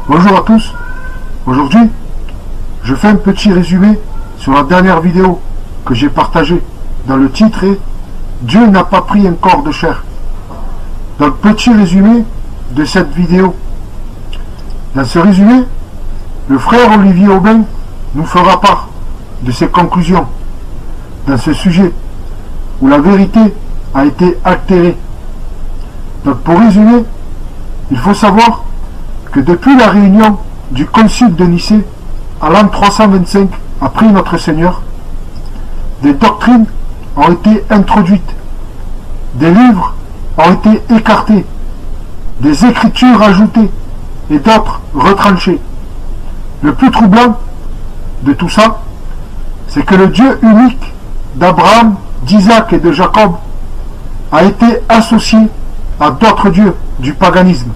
Bonjour à tous. Aujourd'hui, je fais un petit résumé sur la dernière vidéo que j'ai partagée. Dans le titre est « Dieu n'a pas pris un corps de chair ». Dans le petit résumé de cette vidéo. Dans ce résumé, le frère Olivier Aubin nous fera part de ses conclusions dans ce sujet où la vérité a été altérée. Donc pour résumer, il faut savoir que depuis la réunion du Concile de Nicée à l'an 325 après notre Seigneur, des doctrines ont été introduites, des livres ont été écartés, des écritures ajoutées et d'autres retranchées. Le plus troublant de tout ça, c'est que le Dieu unique d'Abraham, d'Isaac et de Jacob a été associé à d'autres dieux du paganisme,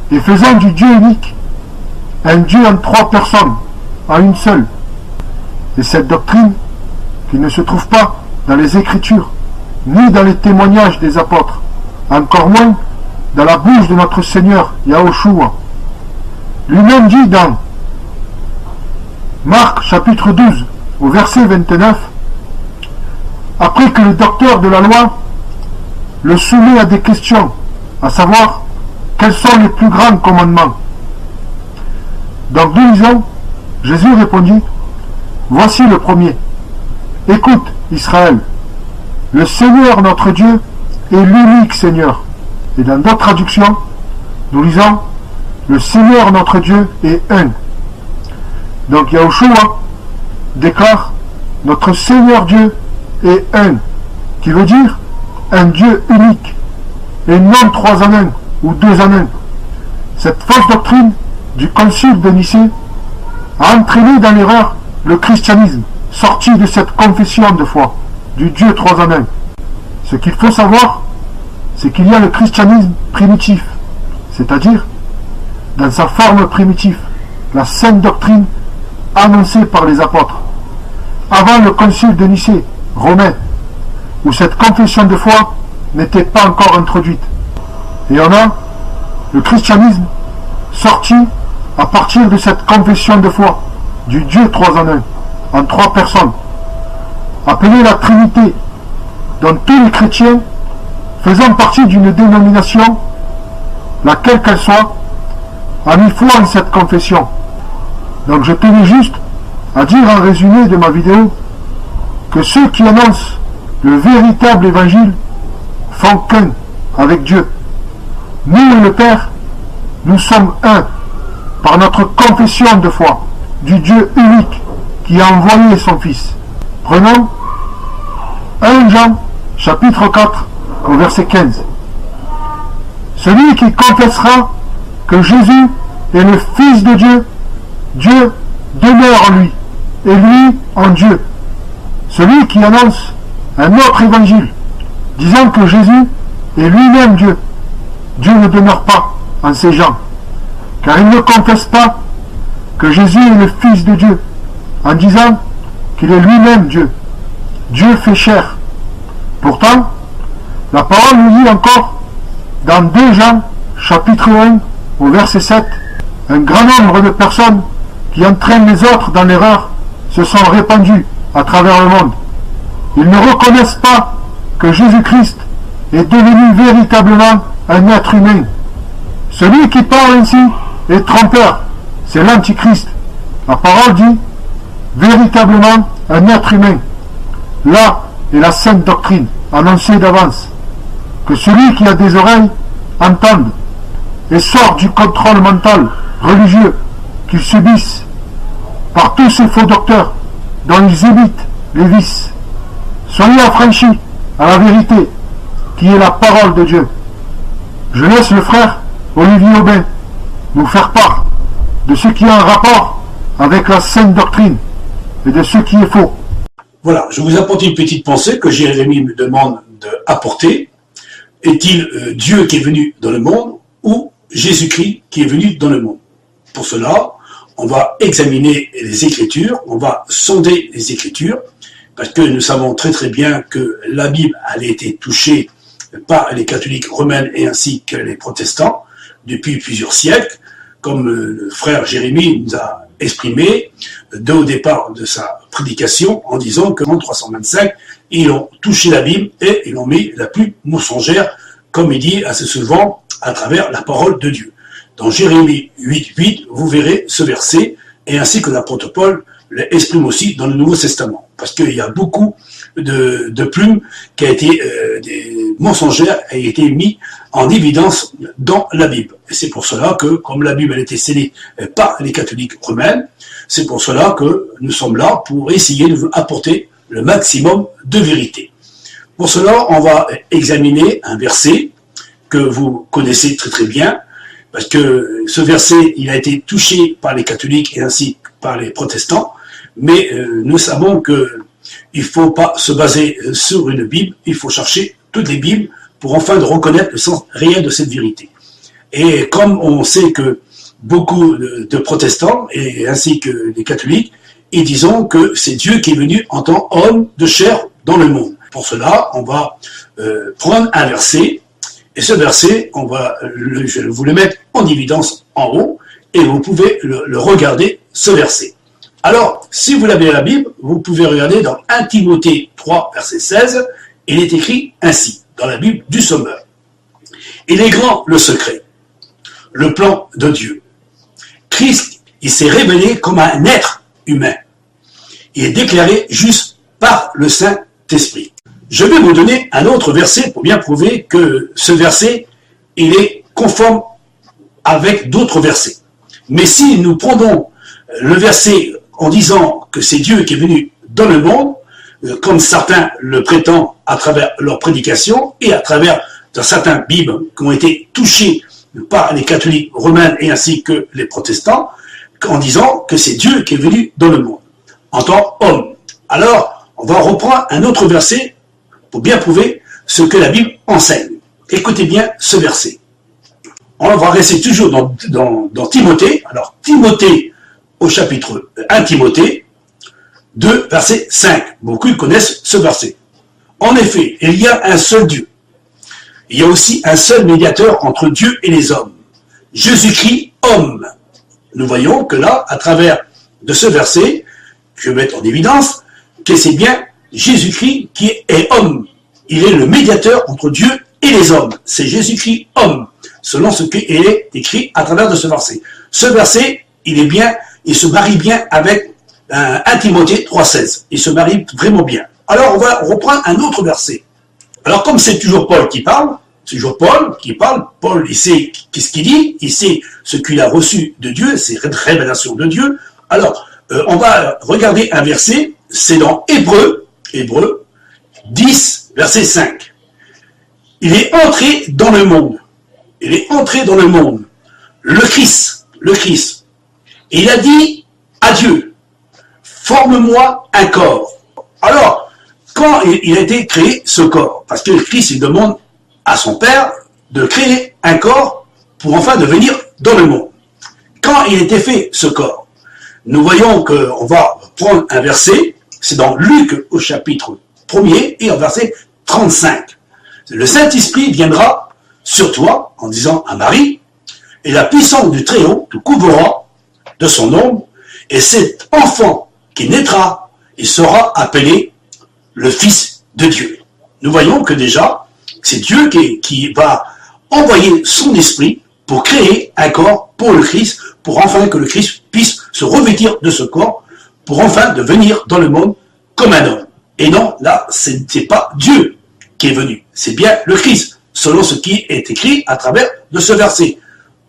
et faisant du Dieu unique un Dieu en trois personnes, en une seule. Et cette doctrine, qui ne se trouve pas dans les Écritures, ni dans les témoignages des apôtres, encore moins dans la bouche de notre Seigneur Yahushua, lui-même dit dans Marc chapitre 12, au verset 29, après que le docteur de la loi le soumet à des questions, à savoir quels sont les plus grands commandements. Donc nous lisons, Jésus répondit, voici le premier. Écoute, Israël, le Seigneur notre Dieu est l'unique Seigneur. Et dans d'autres traductions, nous lisons, le Seigneur notre Dieu est un. Donc Yahushua déclare, notre Seigneur Dieu est un, qui veut dire un Dieu unique, et non trois en un, ou deux en un. Cette fausse doctrine du Concile de Nicée a entraîné dans l'erreur le christianisme, sorti de cette confession de foi, du Dieu trois en un. Ce qu'il faut savoir, c'est qu'il y a le christianisme primitif, c'est-à-dire, dans sa forme primitive, la sainte doctrine annoncée par les apôtres, avant le Concile de Nicée, romain, où cette confession de foi n'était pas encore introduite. Et on a le christianisme sorti à partir de cette confession de foi du Dieu trois en un, en trois personnes, appelée la Trinité, dont tous les chrétiens faisant partie d'une dénomination, laquelle qu'elle soit, a mis foi en cette confession. Donc je tenais juste à dire en résumé de ma vidéo que ceux qui annoncent le véritable évangile font qu'un avec Dieu. Nous et le Père, nous sommes un par notre confession de foi du Dieu unique qui a envoyé son Fils. Prenons 1 Jean chapitre 4 au verset 15. Celui qui confessera que Jésus est le Fils de Dieu, Dieu demeure en lui et lui en Dieu. Celui qui annonce un autre évangile disant que Jésus est lui-même Dieu, Dieu ne demeure pas en ces gens, car il ne confesse pas que Jésus est le Fils de Dieu, en disant qu'il est lui-même Dieu. Dieu fait chair. Pourtant, la parole nous dit encore, dans 2 Jean, chapitre 1, au verset 7, un grand nombre de personnes qui entraînent les autres dans l'erreur se sont répandues à travers le monde. Ils ne reconnaissent pas que Jésus-Christ est devenu véritablement un être humain. Celui qui parle ainsi est trompeur, c'est l'Antichrist. La parole dit véritablement un être humain. Là est la sainte doctrine annoncée d'avance. Que celui qui a des oreilles entende et sort du contrôle mental religieux qu'ils subissent par tous ces faux docteurs dont ils imitent les vices. Soyez affranchis à la vérité qui est la parole de Dieu. Je laisse le frère Olivier Aubin nous faire part de ce qui a un rapport avec la sainte doctrine et de ce qui est faux. Voilà, je vous apporte une petite pensée que Jérémie me demande d'apporter. Est-il Dieu qui est venu dans le monde ou Jésus-Christ qui est venu dans le monde? Pour cela, on va examiner les Écritures, on va sonder les Écritures, parce que nous savons très très bien que la Bible a été touchée par les catholiques romains et ainsi que les protestants depuis plusieurs siècles. comme le frère Jérémie nous a exprimé dès au départ de sa prédication, en disant que en 325, ils ont touché la Bible et ils l'ont mis la plus mensongère, comme il dit assez souvent, à travers la parole de Dieu. Dans Jérémie 8, vous verrez ce verset, et ainsi que l'apôtre Paul l'exprime aussi dans le Nouveau Testament. Parce qu'il y a beaucoup de plumes qui a été des mensongères et a été mis en évidence dans la Bible. Et c'est pour cela que, comme la Bible a été scellée par les catholiques romains, c'est pour cela que nous sommes là pour essayer de vous apporter le maximum de vérité. Pour cela, on va examiner un verset que vous connaissez très très bien, parce que ce verset, il a été touché par les catholiques et ainsi que par les protestants, mais nous savons que il ne faut pas se baser sur une Bible, il faut chercher toutes les Bibles pour enfin de reconnaître le sens réel de cette vérité. Et comme on sait que beaucoup de protestants, et ainsi que les catholiques, ils disent que c'est Dieu qui est venu en tant qu'homme de chair dans le monde. Pour cela, on va prendre un verset, et ce verset, je vais vous le mettre en évidence en haut, et vous pouvez le regarder, ce verset. Alors, si vous l'avez à la Bible, vous pouvez regarder dans 1 Timothée 3, verset 16, il est écrit ainsi, dans la Bible du Sommeur. Il est grand le secret, le plan de Dieu. Christ, il s'est révélé comme un être humain. Il est déclaré juste par le Saint-Esprit. Je vais vous donner un autre verset pour bien prouver que ce verset, il est conforme avec d'autres versets. Mais si nous prenons le verset en disant que c'est Dieu qui est venu dans le monde, comme certains le prétendent à travers leur prédication et à travers certains Bibles qui ont été touchés par les catholiques romains et ainsi que les protestants, en disant que c'est Dieu qui est venu dans le monde, en tant qu'homme. Alors, on va reprendre un autre verset pour bien prouver ce que la Bible enseigne. Écoutez bien ce verset. On va rester toujours dans Timothée. Alors, Timothée, au chapitre 1 Timothée, 2, verset 5. Beaucoup connaissent ce verset. En effet, il y a un seul Dieu. Il y a aussi un seul médiateur entre Dieu et les hommes. Jésus-Christ, homme. Nous voyons que là, à travers de ce verset, je vais mettre en évidence que c'est bien Jésus-Christ qui est homme. Il est le médiateur entre Dieu et les hommes. C'est Jésus-Christ, homme, selon ce qui est écrit à travers de ce verset. Ce verset, il se marie bien avec 1 Timothée 3,16. Il se marie vraiment bien. Alors, on va reprendre un autre verset. Alors, comme c'est toujours Paul qui parle, Paul, il sait qu'est-ce qu'il dit, il sait ce qu'il a reçu de Dieu, c'est révélation de Dieu. Alors, on va regarder un verset, c'est dans Hébreux 10, verset 5. Il est entré dans le monde. Il est entré dans le monde. Le Christ. Et il a dit à Dieu, forme-moi un corps. Alors, quand il a été créé ce corps, parce que le Christ, il demande à son Père de créer un corps pour enfin devenir dans le monde. Quand il était fait ce corps, nous voyons qu'on va prendre un verset, c'est dans Luc au chapitre 1er et au verset 35. Le Saint-Esprit viendra sur toi en disant à Marie, et la puissance du Très-Haut te couvrira de son ombre, et cet enfant qui naîtra, il sera appelé le Fils de Dieu. Nous voyons que déjà, c'est Dieu qui va envoyer son esprit pour créer un corps pour le Christ, pour enfin que le Christ puisse se revêtir de ce corps, pour enfin devenir dans le monde comme un homme. Et non, là, c'est pas Dieu qui est venu, c'est bien le Christ, selon ce qui est écrit à travers de ce verset.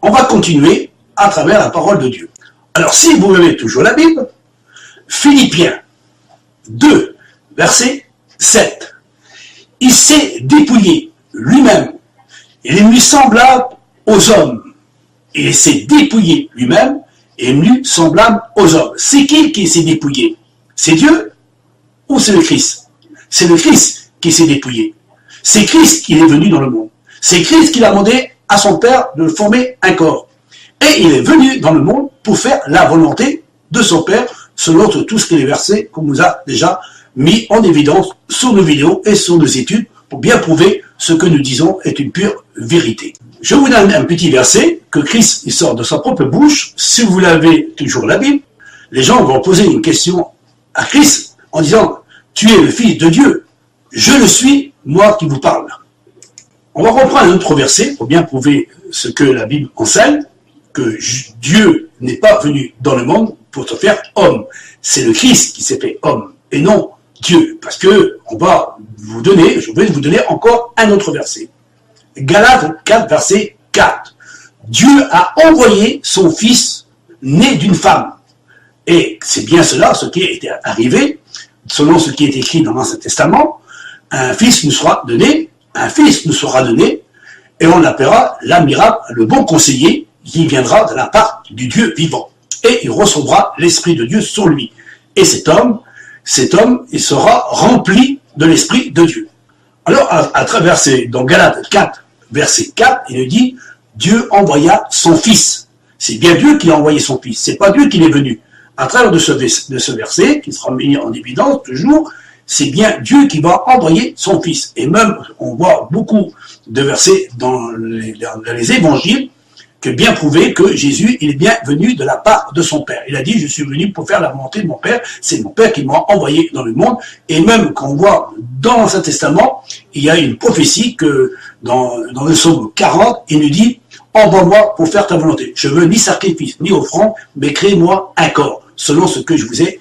On va continuer à travers la parole de Dieu. Alors, si vous avez toujours la Bible, Philippiens 2, verset 7. Il s'est dépouillé lui-même. Il est venu semblable aux hommes. Il s'est dépouillé lui-même et est venu semblable aux hommes. C'est qui s'est dépouillé? C'est Dieu ou c'est le Christ? C'est le Christ qui s'est dépouillé. C'est Christ qui est venu dans le monde. C'est Christ qui a demandé à son Père de former un corps. Et il est venu dans le monde pour faire la volonté de son Père, selon tout ce que les versets qu'on nous a déjà mis en évidence sur nos vidéos et sur nos études, pour bien prouver ce que nous disons est une pure vérité. Je vous donne un petit verset que Christ il sort de sa propre bouche. Si vous l'avez toujours la Bible, les gens vont poser une question à Christ en disant « Tu es le Fils de Dieu, je le suis, moi qui vous parle. » On va reprendre un autre verset pour bien prouver ce que la Bible enseigne, que Dieu n'est pas venu dans le monde pour se faire homme. C'est le Christ qui s'est fait homme et non Dieu. Parce que je vais vous donner encore un autre verset. Galates 4, verset 4. Dieu a envoyé son Fils né d'une femme. Et c'est bien cela, ce qui est arrivé, selon ce qui est écrit dans l'Ancien Testament. Un fils nous sera donné, et on l'appellera l'admirable, le bon conseiller, qui viendra de la part du Dieu vivant. Et il recevra l'Esprit de Dieu sur lui. Et cet homme, il sera rempli de l'Esprit de Dieu. Alors, à travers dans Galates 4, verset 4, il dit, Dieu envoya son Fils. C'est bien Dieu qui a envoyé son Fils, c'est pas Dieu qui est venu. À travers de ce verset, qui sera mis en évidence toujours, c'est bien Dieu qui va envoyer son Fils. Et même, on voit beaucoup de versets dans les évangiles, que bien prouvé que Jésus, il est bien venu de la part de son Père. Il a dit, je suis venu pour faire la volonté de mon Père, c'est mon Père qui m'a envoyé dans le monde. Et même quand on voit dans l'Ancien Testament, il y a une prophétie que dans le psaume 40, il nous dit, envoie-moi pour faire ta volonté. Je veux ni sacrifice, ni offrande, mais crée-moi un corps, selon ce que je vous ai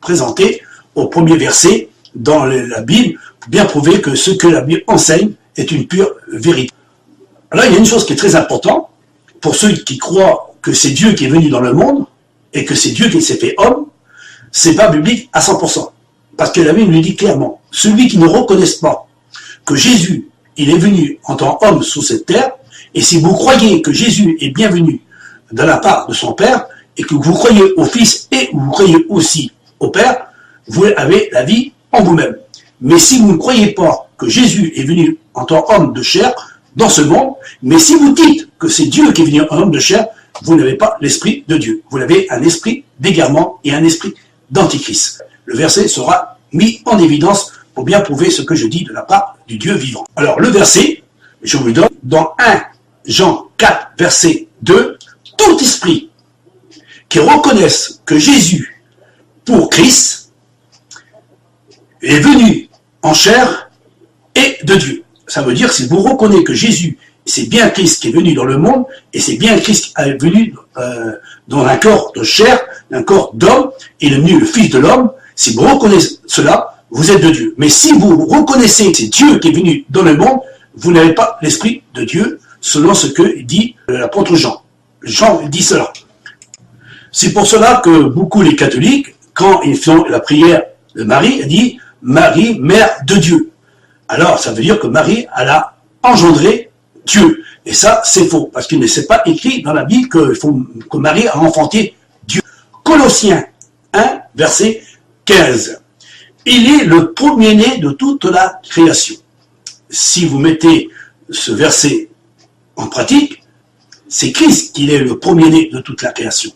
présenté au premier verset dans la Bible, pour bien prouver que ce que la Bible enseigne est une pure vérité. Alors il y a une chose qui est très importante, pour ceux qui croient que c'est Dieu qui est venu dans le monde, et que c'est Dieu qui s'est fait homme, c'est pas biblique à 100%. Parce que la Bible nous dit clairement, celui qui ne reconnaît pas que Jésus, il est venu en tant qu'homme sur cette terre, et si vous croyez que Jésus est bien venu de la part de son Père, et que vous croyez au Fils et vous croyez aussi au Père, vous avez la vie en vous-même. Mais si vous ne croyez pas que Jésus est venu en tant qu'homme de chair dans ce monde, mais si vous dites que c'est Dieu qui est venu en homme de chair, vous n'avez pas l'esprit de Dieu. Vous avez un esprit d'égarement et un esprit d'antichrist. Le verset sera mis en évidence pour bien prouver ce que je dis de la part du Dieu vivant. Alors le verset, je vous le donne, dans 1 Jean 4, verset 2, tout esprit qui reconnaissent que Jésus, pour Christ, est venu en chair et de Dieu. Ça veut dire que si vous reconnaissez que Jésus, c'est bien Christ qui est venu dans le monde, et c'est bien Christ qui est venu dans un corps de chair, un corps d'homme, il est venu le Fils de l'homme, si vous reconnaissez cela, vous êtes de Dieu. Mais si vous reconnaissez que c'est Dieu qui est venu dans le monde, vous n'avez pas l'Esprit de Dieu, selon ce que dit l'apôtre Jean. Jean dit cela. C'est pour cela que beaucoup les catholiques, quand ils font la prière de Marie, ils disent « Marie, Mère de Dieu ». Alors, ça veut dire que Marie, elle a engendré Dieu. Et ça, c'est faux, parce qu'il ne s'est pas écrit dans la Bible que Marie a enfanté Dieu. Colossiens 1, verset 15. Il est le premier-né de toute la création. Si vous mettez ce verset en pratique, c'est Christ qui est le premier-né de toute la création.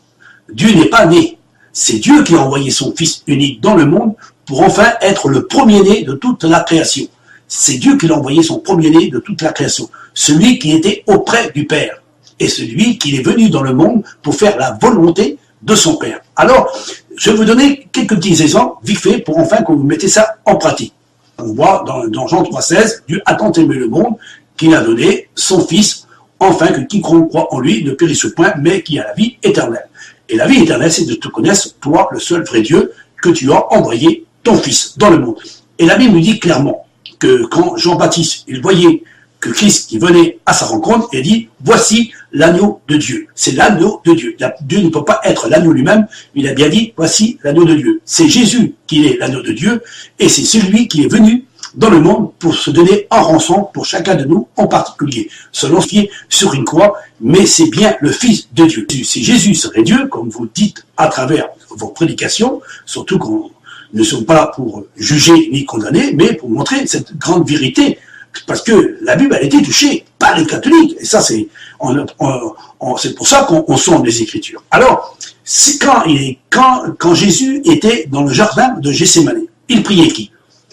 Dieu n'est pas né. C'est Dieu qui a envoyé son Fils unique dans le monde pour enfin être le premier-né de toute la création. C'est Dieu qui a envoyé son premier-né de toute la création. Celui qui était auprès du Père. Et celui qui est venu dans le monde pour faire la volonté de son Père. Alors, je vais vous donner quelques petits exemples, vite fait, pour enfin que vous mettez ça en pratique. On voit dans Jean 3,16, Dieu a tant aimé le monde qu'il a donné son Fils, afin que quiconque croit en lui ne périsse point, mais qui a la vie éternelle. Et la vie éternelle, c'est de te connaître, toi, le seul vrai Dieu, que tu as envoyé ton Fils dans le monde. Et la Bible nous dit clairement que quand Jean-Baptiste, il voyait que Christ qui venait à sa rencontre, il dit, voici l'agneau de Dieu. C'est l'agneau de Dieu. Dieu ne peut pas être l'agneau lui-même, il a bien dit, voici l'agneau de Dieu. C'est Jésus qui est l'agneau de Dieu, et c'est celui qui est venu dans le monde pour se donner en rançon pour chacun de nous en particulier, selon ce qui est sur une croix, mais c'est bien le Fils de Dieu. Si Jésus serait Dieu, comme vous dites à travers vos prédications, surtout qu'on ne sommes pas là pour juger ni condamner, mais pour montrer cette grande vérité, parce que la Bible a été touchée par les catholiques, et ça c'est pour ça qu'on sonde les Écritures. Alors, c'est quand Jésus était dans le jardin de Gethsémani, il priait qui?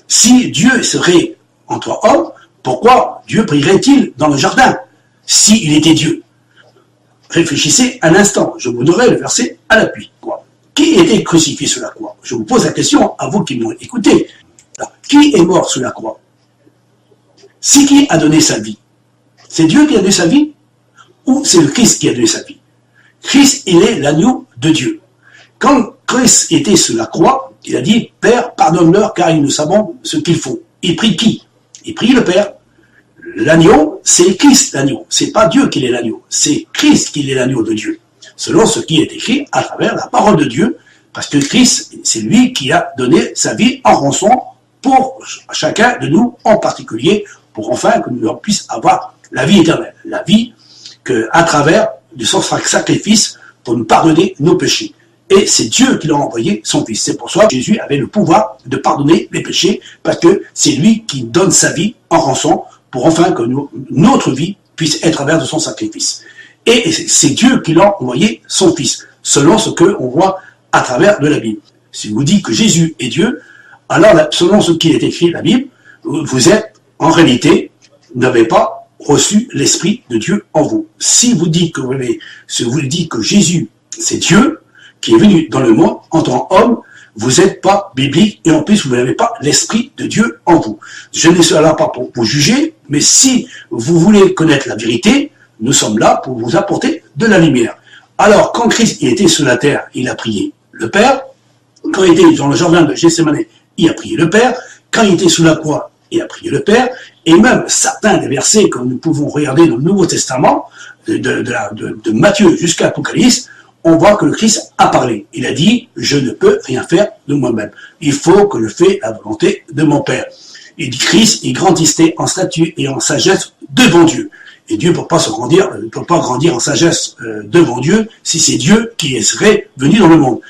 Si Dieu serait entre hommes, pourquoi Dieu prierait-il dans le jardin? s'il était Dieu? Réfléchissez un instant, je vous donnerai le verset à l'appui. Qui était crucifié sur la croix? Je vous pose la question à vous qui m'ont écouté. Alors, qui est mort sur la croix? C'est qui a donné sa vie? C'est Dieu qui a donné sa vie? Ou c'est le Christ qui a donné sa vie? Christ, il est l'agneau de Dieu. Quand Christ était sur la croix, il a dit, Père, pardonne-leur car ils ne savent ce qu'ils font. Il prie qui? Il prie le Père. L'agneau, c'est Christ l'agneau. C'est pas Dieu qui est l'agneau. C'est Christ qui est l'agneau de Dieu. Selon ce qui est écrit à travers la parole de Dieu. Parce que Christ, c'est lui qui a donné sa vie en rançon pour chacun de nous en particulier, pour enfin que nous puissions avoir la vie éternelle. La vie à travers de son sacrifice pour nous pardonner nos péchés. Et c'est Dieu qui l'a envoyé son Fils. C'est pour ça que Jésus avait le pouvoir de pardonner les péchés, parce que c'est lui qui donne sa vie en rançon pour enfin que notre vie puisse être à travers de son sacrifice. Et c'est Dieu qui l'a envoyé son Fils, selon ce qu'on voit à travers de la Bible. Si vous dites que Jésus est Dieu, alors selon ce qui est écrit dans la Bible, vous êtes en réalité, vous n'avez pas reçu l'Esprit de Dieu en vous. Si vous dites que Jésus c'est Dieu qui est venu dans le monde en tant qu'homme, vous n'êtes pas biblique et en plus vous n'avez pas l'Esprit de Dieu en vous. Je ne suis là pas pour vous juger, mais si vous voulez connaître la vérité, nous sommes là pour vous apporter de la lumière. Alors, quand Christ était sur la terre, il a prié le Père. Quand il était dans le jardin de Gethsémani, il a prié le Père. Quand il était sous la croix, il a prié le Père. Et même certains des versets que nous pouvons regarder dans le Nouveau Testament, de Matthieu jusqu'à Apocalypse, on voit que le Christ a parlé. Il a dit, je ne peux rien faire de moi-même. Il faut que je fasse la volonté de mon Père. Et Christ, il grandissait en statut et en sagesse devant Dieu. Et Dieu ne peut pas grandir en sagesse devant Dieu si c'est Dieu qui serait venu dans le monde.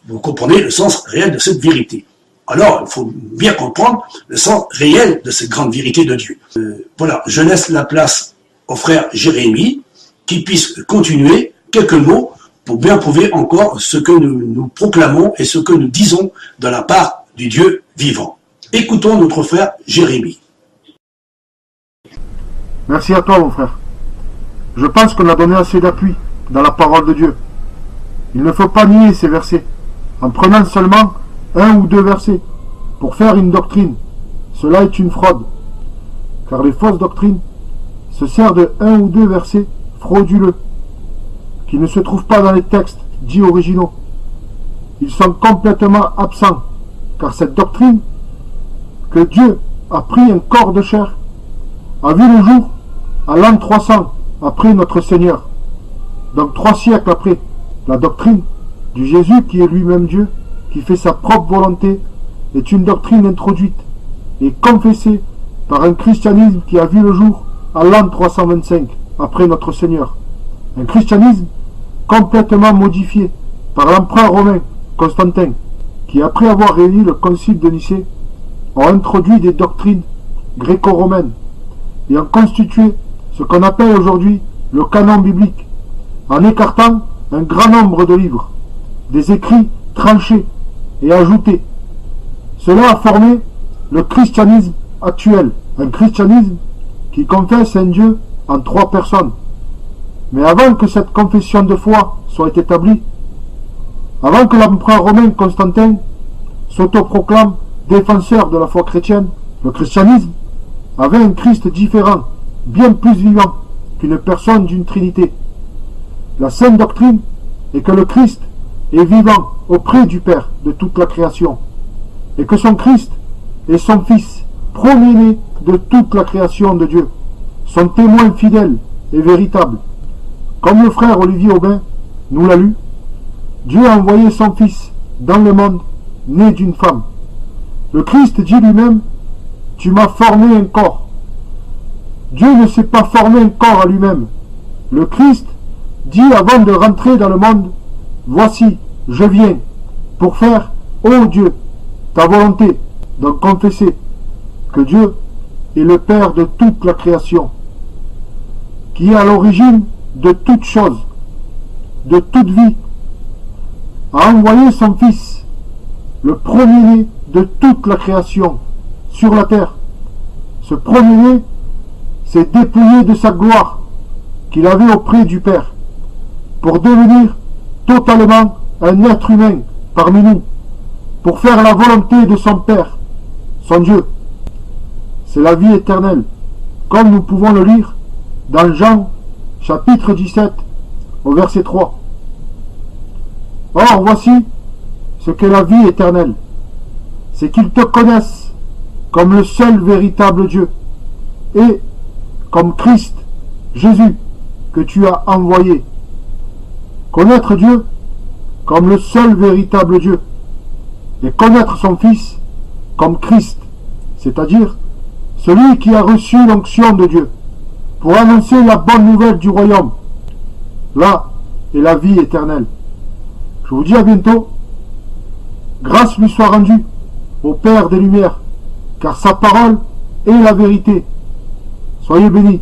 Vous comprenez le sens réel de cette vérité. Alors, il faut bien comprendre le sens réel de cette grande vérité de Dieu. Voilà, je laisse la place au frère Jérémie qui puisse continuer quelques mots pour bien prouver encore ce que nous proclamons et ce que nous disons de la part du Dieu vivant. Écoutons notre frère Jérémie. Merci à toi, mon frère. Je pense qu'on a donné assez d'appui dans la parole de Dieu. Il ne faut pas nier ces versets, en prenant seulement un ou deux versets pour faire une doctrine. Cela est une fraude, car les fausses doctrines se servent de un ou deux versets frauduleux, qui ne se trouvent pas dans les textes dits originaux. Ils sont complètement absents, car cette doctrine, que Dieu a pris un corps de chair, a vu le jour à l'an 300 après notre Seigneur, donc 3 siècles après. La doctrine du Jésus qui est lui-même Dieu, qui fait sa propre volonté, est une doctrine introduite et confessée par un christianisme qui a vu le jour à l'an 325 après notre Seigneur. Un christianisme complètement modifié par l'empereur romain Constantin, qui après avoir réuni le concile de Nicée, ont introduit des doctrines gréco-romaines et ont constitué ce qu'on appelle aujourd'hui le canon biblique, en écartant un grand nombre de livres, des écrits tranchés et ajoutés. Cela a formé le christianisme actuel, un christianisme qui confesse un Dieu en 3 personnes. Mais avant que cette confession de foi soit établie, avant que l'empereur romain Constantin s'autoproclame défenseur de la foi chrétienne, le christianisme avait un Christ différent, bien plus vivant qu'une personne d'une Trinité. La sainte doctrine est que le Christ est vivant auprès du Père de toute la création, et que son Christ est son Fils, premier-né de toute la création de Dieu, son témoin fidèle et véritable. Comme le frère Olivier Aubin nous l'a lu, Dieu a envoyé son Fils dans le monde, né d'une femme. Le Christ dit lui-même, « Tu m'as formé un corps ». Dieu ne s'est pas formé un corps à lui-même. Le Christ dit avant de rentrer dans le monde, « Voici, je viens pour faire, ô Dieu, ta volonté ». Donc confesser que Dieu est le Père de toute la création, qui est à l'origine de toute chose, de toute vie, a envoyé son Fils, le premier-né de toute la création, sur la terre. Ce premier-né s'est dépouillé de sa gloire qu'il avait auprès du Père, pour devenir totalement un être humain parmi nous, pour faire la volonté de son Père, son Dieu. C'est la vie éternelle, comme nous pouvons le lire dans Jean chapitre 17 au verset 3. Or voici ce qu'est la vie éternelle, c'est qu'ils te connaissent comme le seul véritable Dieu et comme Christ, Jésus, que tu as envoyé. Connaître Dieu comme le seul véritable Dieu et connaître son Fils comme Christ, c'est-à-dire celui qui a reçu l'onction de Dieu pour annoncer la bonne nouvelle du royaume. Là est la vie éternelle. Je vous dis à bientôt. Grâce lui soit rendue au Père des Lumières, car sa parole est la vérité. Soyez bénis.